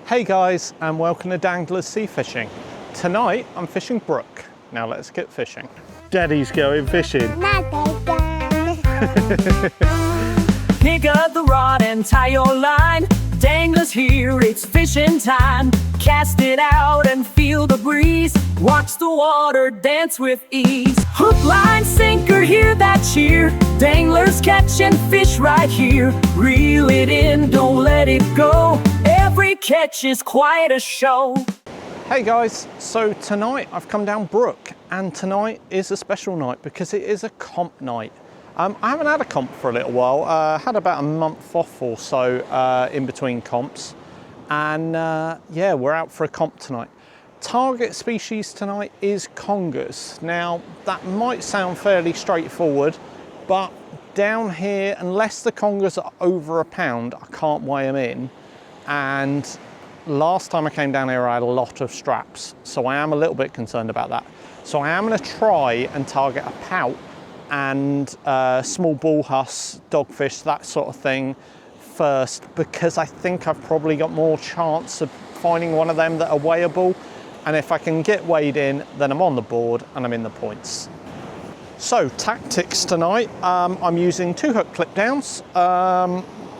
Hey guys, and welcome to Dan-gler Sea Fishing. Tonight I'm fishing Brook. Now let's get fishing. Daddy's going fishing. Pick up the rod and tie your line. Danglers here, it's fishing time. Cast it out and feel the breeze. Watch the water dance with ease. Hook, line, sinker, hear that cheer. Danglers catching fish right here. Reel it in, don't let it go. Every catch is quite a show. Hey guys, so tonight I've come down Brook, and tonight is a special night because it is a comp night. I haven't had a comp for a little while. Had about a month off or so in between comps, and yeah, we're out for a comp tonight. Target species tonight is congers. Now that might sound fairly straightforward, but down here, unless the congers are over £1, I can't weigh them in. And last time I came down here I had a lot of straps, so I am a little bit concerned about that. So I am going to try and target a pout and small bullhuss, dogfish, that sort of thing first, because I think I've probably got more chance of finding one of them that are weighable, and if I can get weighed in, then I'm on the board and I'm in the points. So tactics tonight, I'm using 2 hook clip downs,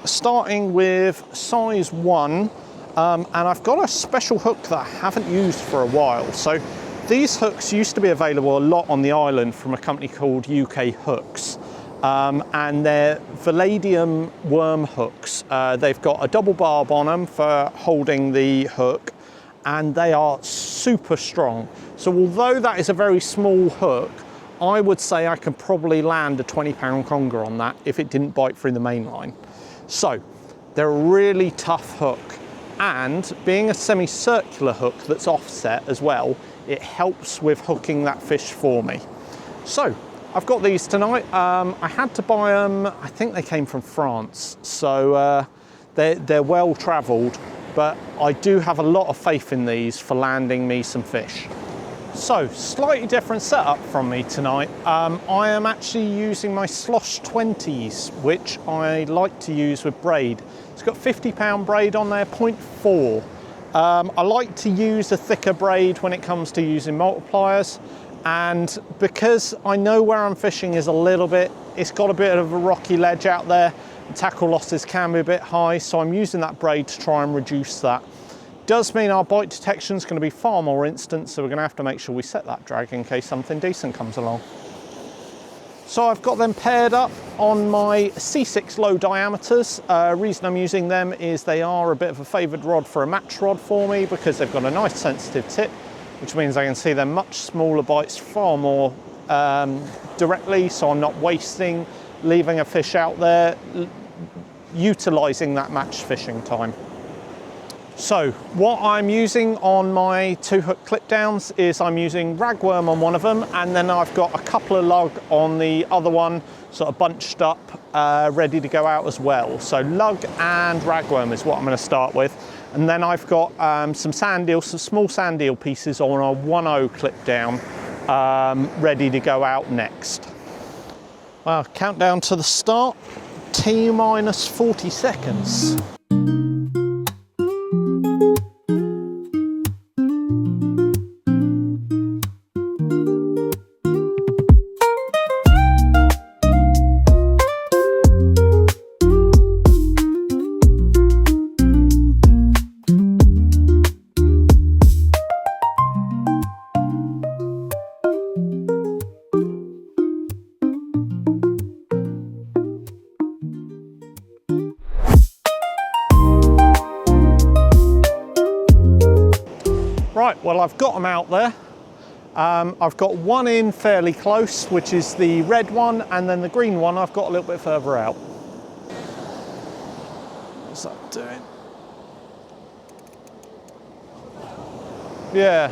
starting with size 1, and I've got a special hook that I haven't used for a while. So these hooks used to be available a lot on the island from a company called UK Hooks, and they're Palladium worm hooks. They've got a double barb on them for holding the hook, and they are super strong. So although that is a very small hook, I would say I can probably land a 20-pound conger on that if it didn't bite through the main line. So they're a really tough hook, and being a semicircular hook that's offset as well, it helps with hooking that fish for me. So I've got these tonight. I had to buy them, I think they came from France, so they're well traveled, but I do have a lot of faith in these for landing me some fish. So slightly different setup from me tonight. I am actually using my Slosh 20s, which I like to use with braid. It's got 50-pound braid on there, 0.4. I like to use a thicker braid when it comes to using multipliers, and because I know where I'm fishing is a little bit, it's got a bit of a rocky ledge out there, and tackle losses can be a bit high, so I'm using that braid to try and reduce that. Does mean our bite detection is going to be far more instant, so we're going to have to make sure we set that drag in case something decent comes along. So I've got them paired up on my C6 low diameters. Reason I'm using them is they are a bit of a favoured rod for a match rod for me, because they've got a nice sensitive tip, which means I can see them much smaller bites far more directly, so I'm not wasting, leaving a fish out there, utilising that match fishing time. So what I'm using on my 2 hook clip downs is I'm using ragworm on one of them, and then I've got a couple of lug on the other one, sort of bunched up, ready to go out as well. So lug and ragworm is what I'm going to start with, and then I've got some sand eel, some small sand eel pieces on a 1/0 clip down, ready to go out next. Well, countdown to the start, T-minus 40 seconds. Right, well, I've got them out there. I've got one in fairly close, which is the red one, and then the green one I've got a little bit further out. What's that doing? Yeah.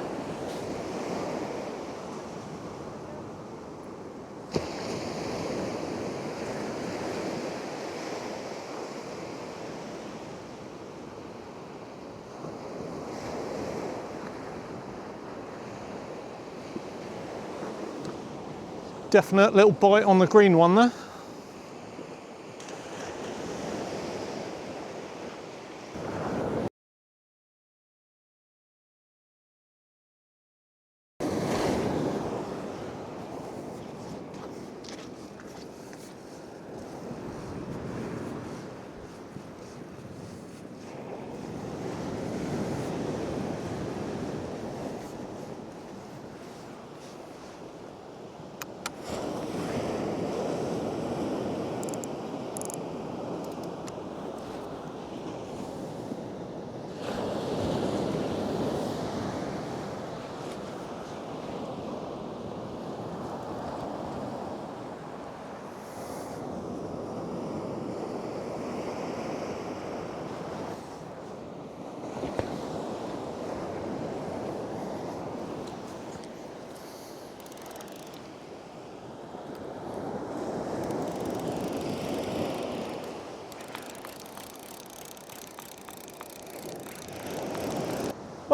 Definite little bite on the green one there.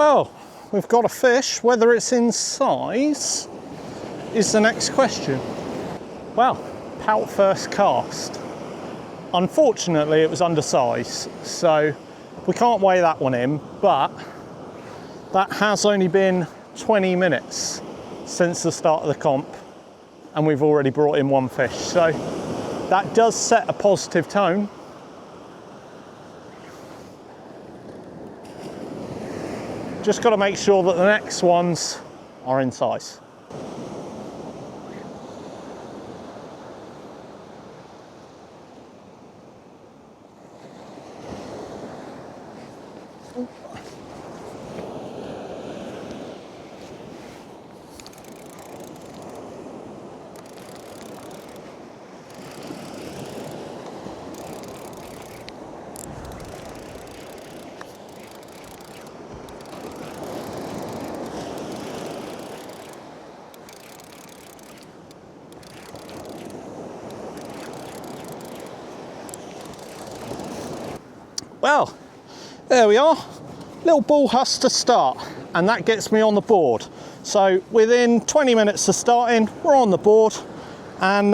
Well, we've got a fish. Whether it's in size is the next question. Well, pout first cast. Unfortunately, it was undersized, so we can't weigh that one in, but that has only been 20 minutes since the start of the comp, and we've already brought in one fish. So that does set a positive tone. Just got to make sure that the next ones are in size. Well, there we are, little bull huss to start, and that gets me on the board. So within 20 minutes of starting, we're on the board, and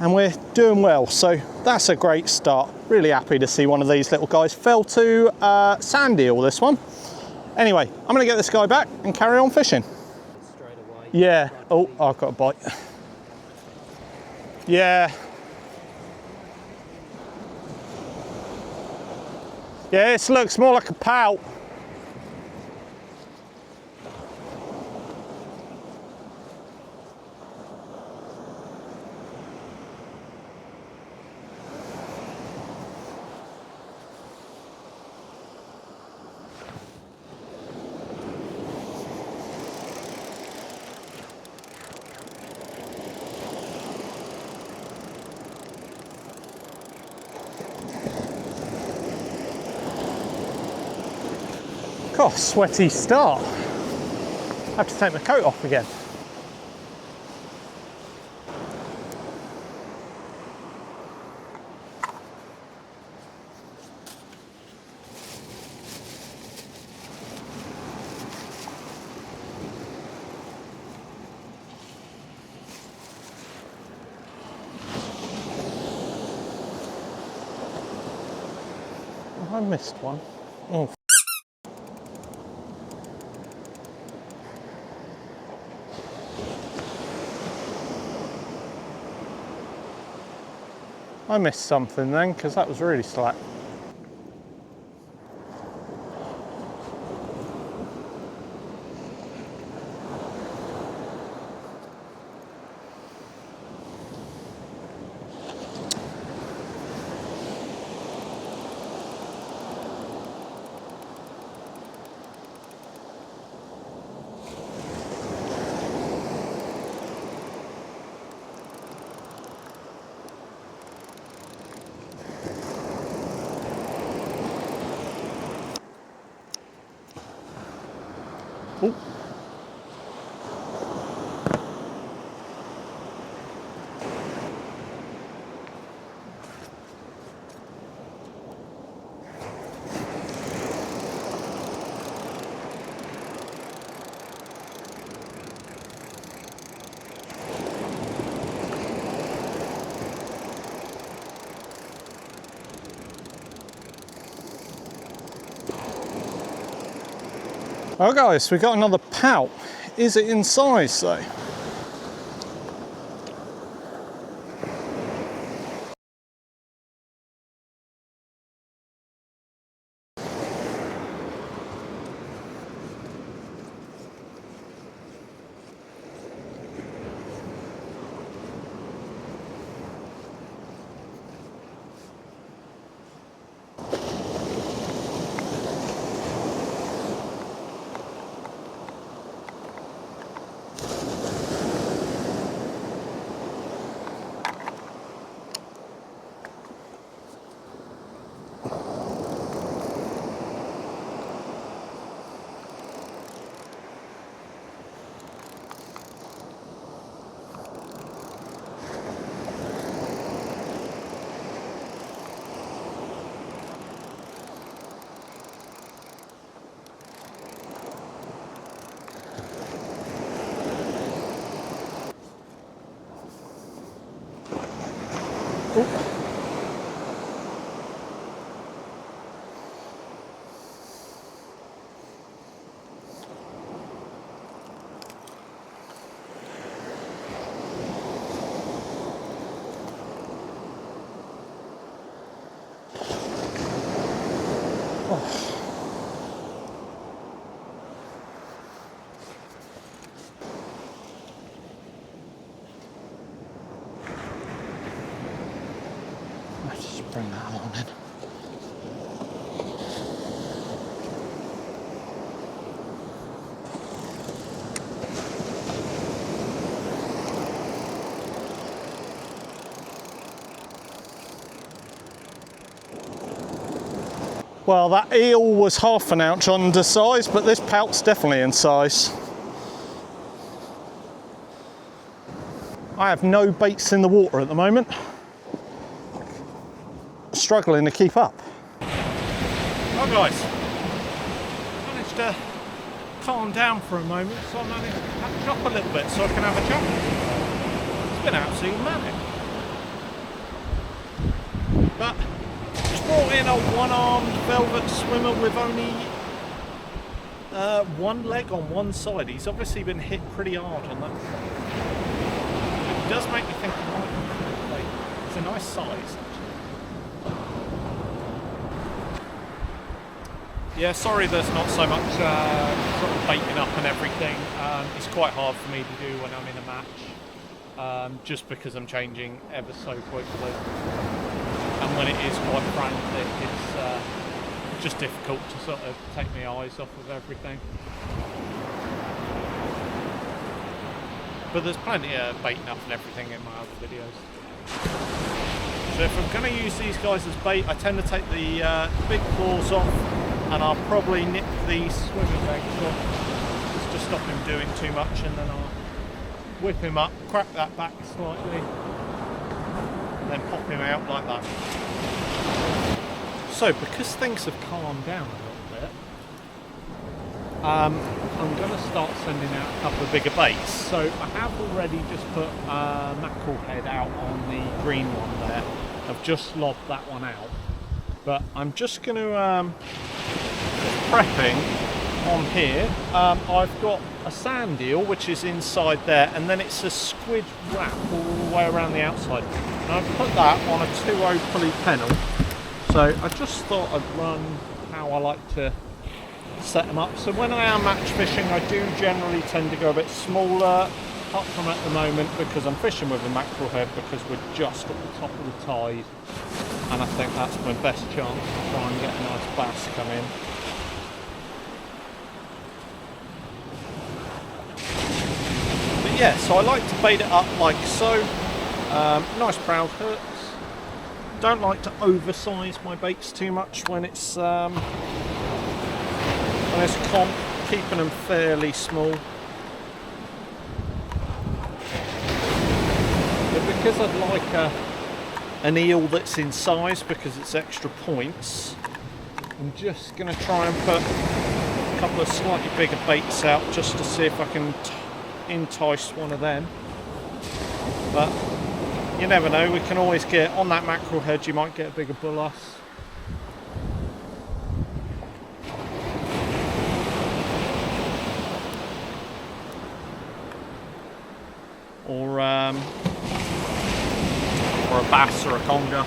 we're doing well. So that's a great start. Really happy to see one of these little guys. Fell to sand eel, this one. Anyway, I'm gonna get this guy back and carry on fishing. Straight away. Yeah, oh, I've got a bite. Yeah. Yeah, this looks more like a pout. God, sweaty start. I have to take my coat off again. Oh, I missed one. Oh. I missed something then, because that was really slack. Ooh. Oh guys, we got another pout. Is it in size though? Let's just bring that along then. Well, that eel was half an ounce undersized, but this pout's definitely in size. I have no baits in the water at the moment. Struggling to keep up. Right guys, managed to calm down for a moment, so I managed to catch up a little bit so I can have a chat. It's been absolutely manic. But just brought in a one-armed velvet swimmer with only one leg on one side. He's obviously been hit pretty hard on that. It does make me think it's a nice size. Yeah, sorry there's not so much sort of baiting up and everything. It's quite hard for me to do when I'm in a match, just because I'm changing ever so quickly. And when it is quite frantic, it's just difficult to sort of take my eyes off of everything. But there's plenty of baiting up and everything in my other videos. So if I'm going to use these guys as bait, I tend to take the big claws off, and I'll probably nip the swimming legs off just to stop him doing too much, and then I'll whip him up, crack that back slightly, and then pop him out like that. So because things have calmed down a little bit, I'm going to start sending out a couple of bigger baits. So I have already just put a mackerel head out on the green one there. I've just lobbed that one out, but I'm just going to prepping on here. I've got a sand eel which is inside there, and then it's a squid wrap all the way around the outside, and I've put that on a 2.0 pulley pennel. So I just thought I'd run how I like to set them up. So when I am match fishing, I do generally tend to go a bit smaller, apart from at the moment because I'm fishing with a mackerel head because we're just at the top of the tide, and I think that's my best chance to try and get a nice bass come in. But yeah, so I like to bait it up like so. Nice proud hooks. Don't like to oversize my baits too much when it's comp, keeping them fairly small. But because I'd like an eel that's in size because it's extra points, I'm just going to try and put a couple of slightly bigger baits out just to see if I can entice one of them. But you never know, we can always get on that mackerel head, you might get a bigger bullass. Or a bass or a conger.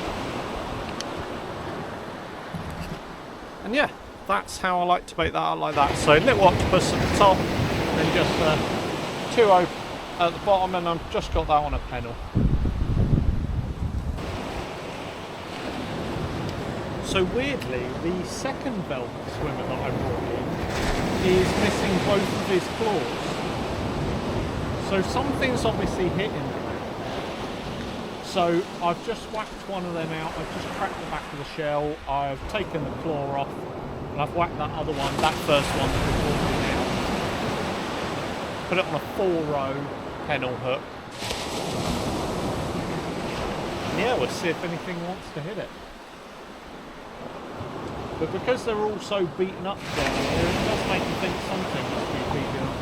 And yeah, that's how I like to bait that out like that. So little octopus at the top, and just 2.0 at the bottom, and I've just got that on a pennel. So weirdly, the second velvet swimmer that I brought in is missing both of his claws. So something's obviously hitting them. So I've just whacked one of them out, I've just cracked the back of the shell, I've taken the claw off, and I've whacked that other one, that first one that was walking out. Put it on a 4.0 pennel hook. And yeah, we'll see if anything wants to hit it. But because they're all so beaten up down here, it does make you think something must be beaten up.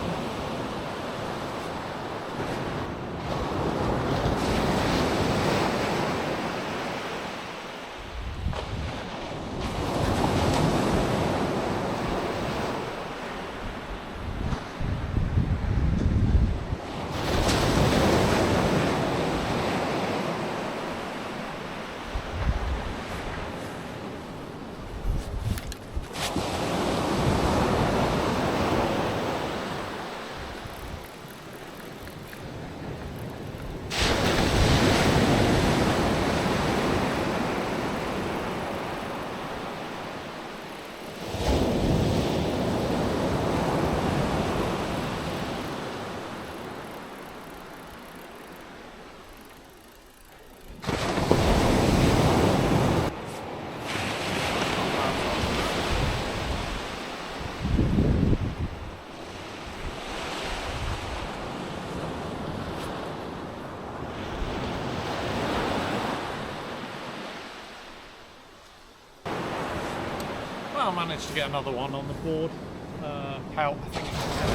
I managed to get another one on the board. Pout, I think it's 10.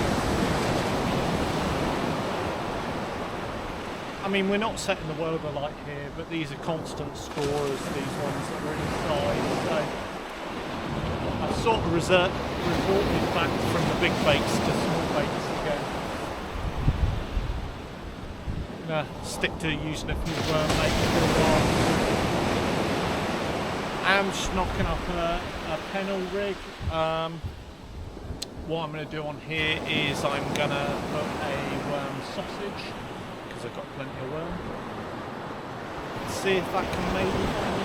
I mean, we're not setting the world alight here, but these are constant scorers, these ones that are inside. So I've sort of resorted back from the big baits to small baits again. I'm gonna stick to using a few worm baits for a while. I'm just knocking up a pennel rig. What I'm going to do on here is I'm going to put a worm sausage, because I've got plenty of worm. See if that can maybe find me.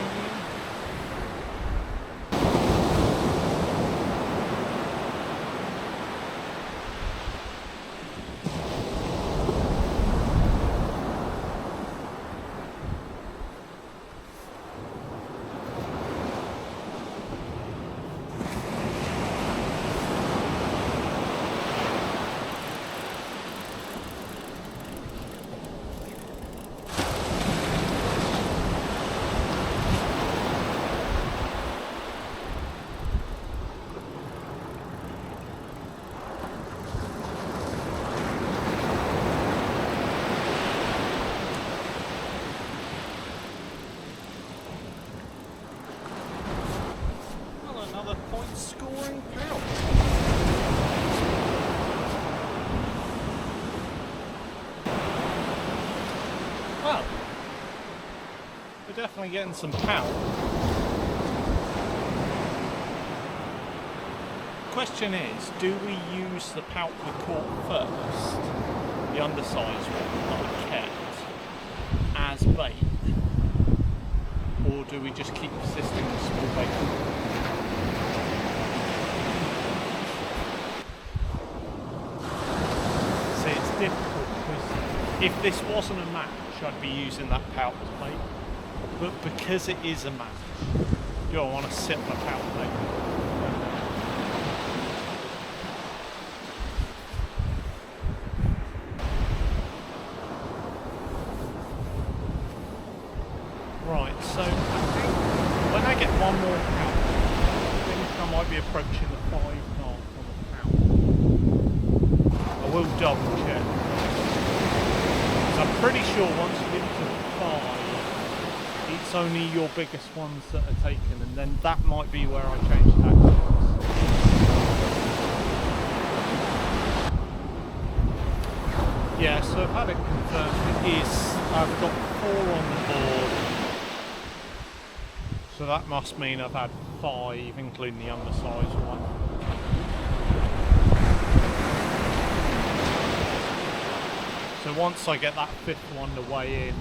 Scoring pout. Well, we're definitely getting some pout. Question is, do we use the pout we caught first, the undersized one that we kept, as bait, or do we just keep persisting with small bait? Difficult, because if this wasn't a match, I'd be using that pout as bait, but because it is a match, do I want to sit on a pout bait? Right, so I think when I get one more pout, I think I might be approaching the 5 mark on the pout. I will double check. I'm pretty sure once you get to 5, it's only your biggest ones that are taken, and then that might be where I change tactics. Yeah, so I've had it confirmed. It is, I've got 4 on the board, so that must mean I've had 5, including the undersized one. So once I get that 5th one to weigh in,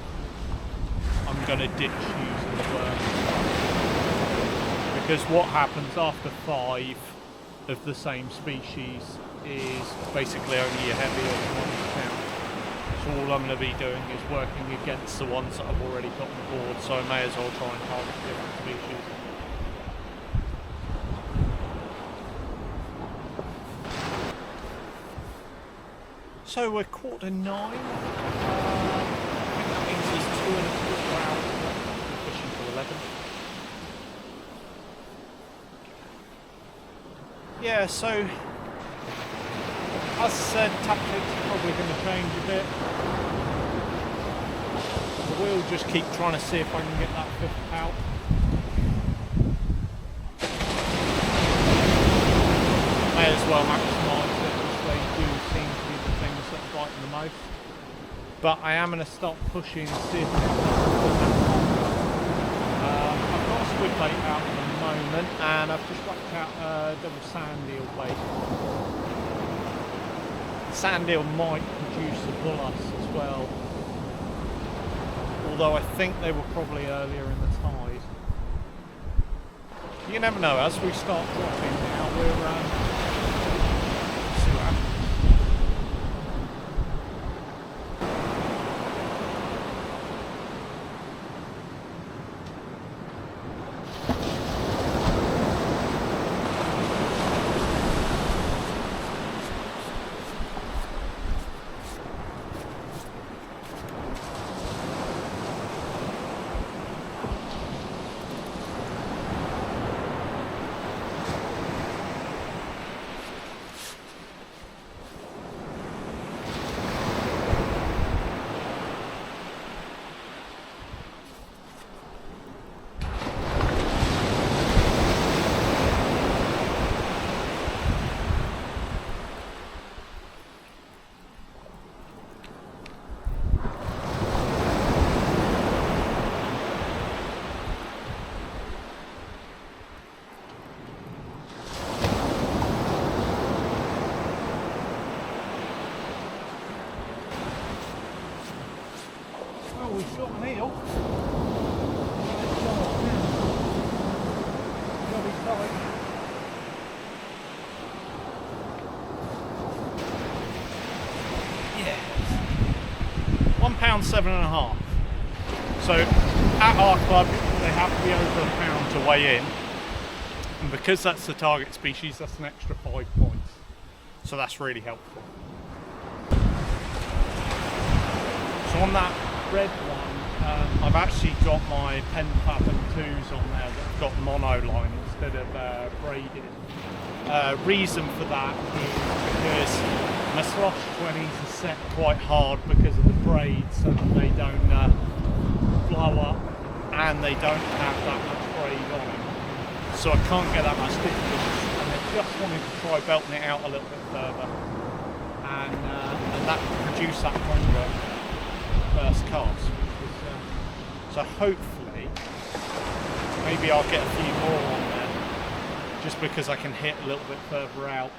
I'm going to ditch using the worm. Because what happens after 5 of the same species is basically only your heavier ones count. So all I'm going to be doing is working against the ones that I've already put on the board, so I may as well try and target different species. So we're 9:15. I think that means there's 2.25 hours left. We're fishing till 11. Yeah, so as I said, tactics are probably going to change a bit. I will just keep trying to see if I can get that 5th out. May as well maximise it, as they do seem to be the things that are biting the most. But I am going to start pushing and see if I can I've got a squid bait out at the moment, and I've just whacked out a double sand eel bait. Sand eel might produce a bull-us as well, although I think they were probably earlier in the tide. You never know, as we start dropping now, we're see what happens. got an eel. Yeah. £1.7.5. So at our club they have to be over £1 to weigh in, and because that's the target species, that's an extra 5 points. So that's really helpful. So on that red one, I've actually got my pen fathom 2s on there that have got monoline instead of braided. Reason for that is because my slosh 20s are set quite hard because of the braids, so that they don't blow up and they don't have that much braid on them. So I can't get that much distance, and I just wanted to try belting it out a little bit further, and that produced that Conger first cast. So hopefully, maybe I'll get a few more on there, just because I can hit a little bit further out.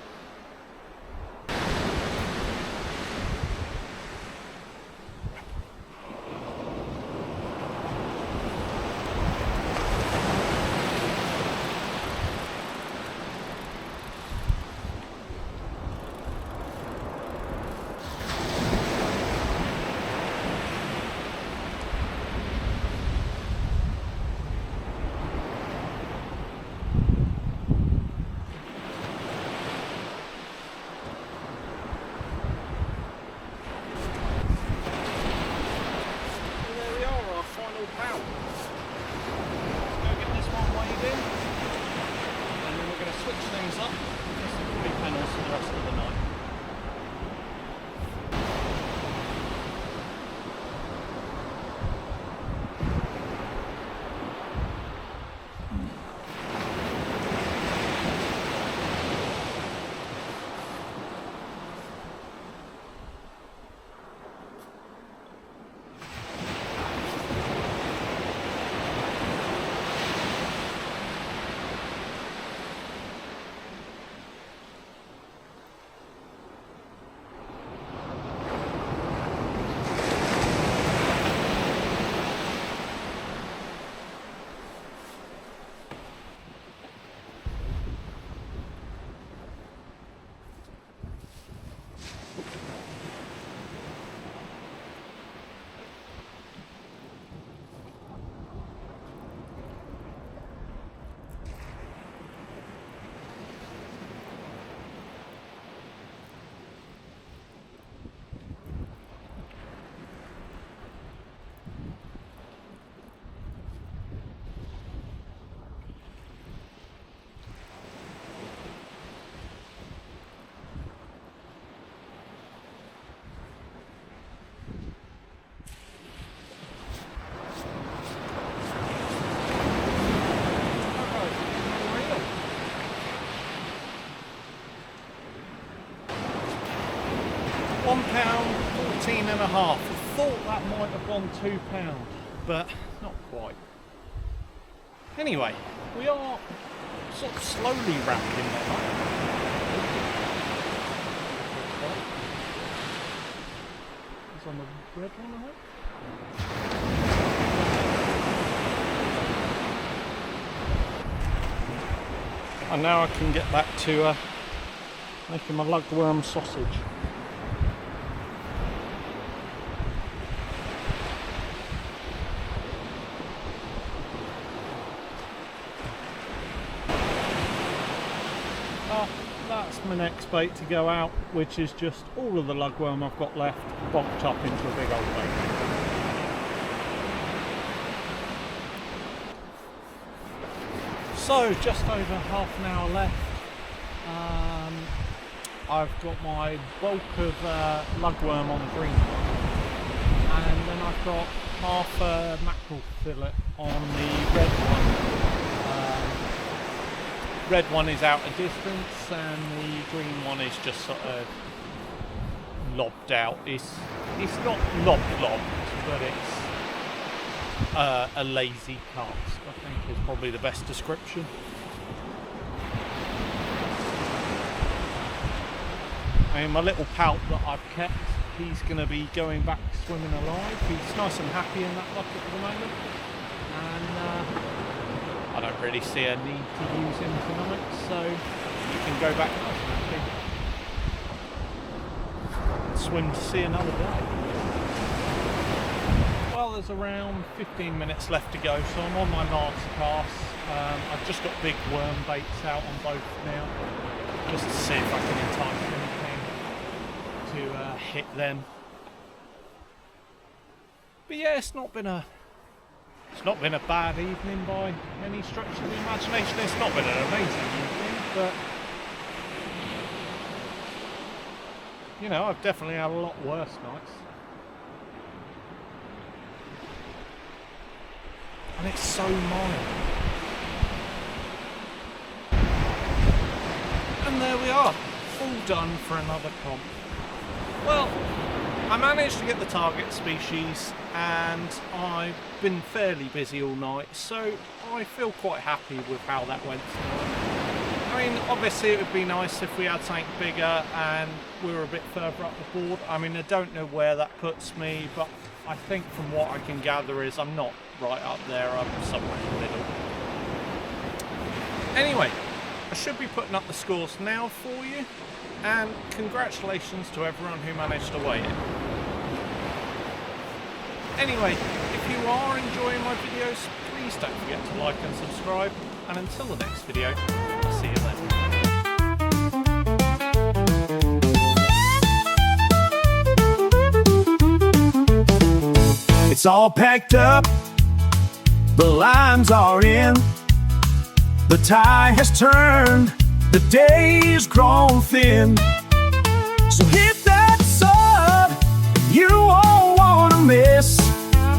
£1.14.5. I thought that might have gone £2, but not quite. Anyway, we are sort of slowly wrapping them up. It's on the red one, I hope. And now I can get back to making my lugworm sausage. That's my next bait to go out, which is just all of the lugworm I've got left boxed up into a big old bait. So just over half an hour left. I've got my bulk of lugworm on the green one, and then I've got half a mackerel fillet on the red one. Red one is out a distance, and the green one is just sort of lobbed out. It's not lobbed, but it's a lazy cast, I think is probably the best description. I mean, my little pout that I've kept he's going to be going back swimming alive. He's nice and happy in that bucket at the moment, and I don't really see a need to use him tonight, so he can go back nice and happy and swim to see another day. Well, there's around 15 minutes left to go, so I'm on my last cast. I've just got big worm baits out on both now, just to see if I can entice anything to hit them. But yeah, it's not been a bad evening by any stretch of the imagination. It's not been an amazing evening, but you know, I've definitely had a lot worse nights. And it's so mild. And there we are, all done for another comp. Well, I managed to get the target species and I've been fairly busy all night, so I feel quite happy with how that went tonight. I mean, obviously it would be nice if we had something bigger and we were a bit further up the board. I mean, I don't know where that puts me, but I think from what I can gather is I'm not right up there, I'm somewhere in the middle. Anyway, I should be putting up the scores now for you, and congratulations to everyone who managed to weigh it. Anyway, if you are enjoying my videos, please don't forget to like and subscribe, and until the next video, I'll see you then. It's all packed up, the lines are in, the tide has turned, the day's grown thin. So hit that sub, you won't wanna miss,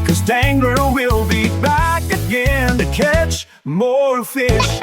'cause Dan-gler will be back again to catch more fish.